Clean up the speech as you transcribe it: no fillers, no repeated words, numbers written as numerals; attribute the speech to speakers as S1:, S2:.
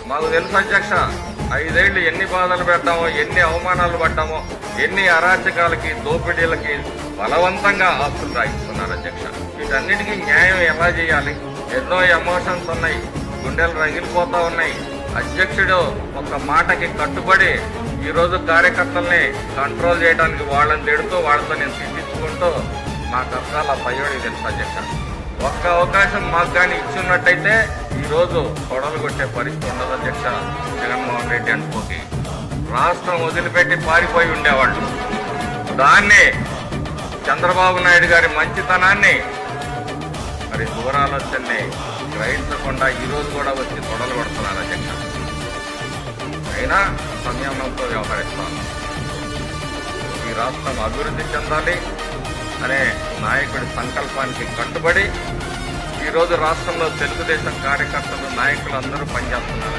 S1: మాకు తెలుసు అధ్యక్ష, 5 ఏళ్లు ఎన్ని బాధలు పెట్టామో, ఎన్ని అవమానాలు పడ్డామో, ఎన్ని అరాచకాలకి దోపిడీలకి బలవంతంగా ఆస్తులు రాయిస్తున్నారు అధ్యక్ష. వీటన్నిటికీ న్యాయం ఎలా చేయాలి? ఎన్నో ఎమోషన్స్ ఉన్నాయి, గుండెలు రగిలిపోతా ఉన్నాయి. అధ్యక్షుడు ఒక మాటకి కట్టుబడి ఈరోజు కార్యకర్తల్ని కంట్రోల్ చేయడానికి వాళ్ళని తిడుతూ వాళ్ళతో నేను తిట్టించుకుంటూ మా కష్టాల పయ్యోడికి తెలుసు అధ్యక్ష. ఒక్క అవకాశం మాకు కానీ ఇచ్చున్నట్టయితే ఈరోజు తొడలు కొట్టే పరిస్థితి ఉండదు అధ్యక్ష. జగన్మోహన్ రెడ్డి అనుకోకి రాష్ట్రం వదిలిపెట్టి పారిపోయి ఉండేవాళ్ళు. దాన్ని చంద్రబాబు నాయుడు గారి మంచితనాన్ని మరి దూరాలోచనని గ్రహించకుండా ఈరోజు కూడా వచ్చి తొడలు కొడుతున్నారు అధ్యక్ష. అయినా సంయమనంతో వ్యవహరిస్తాను. ఈ రాష్ట్రం అభివృద్ధి చెందాలి అనే నాయకుడి సంకల్పానికి కట్టుబడి ఈరోజు రాష్ట్రంలో తెలుగుదేశం కార్యకర్తలు, నాయకులు అందరూ పనిచేస్తున్నారు.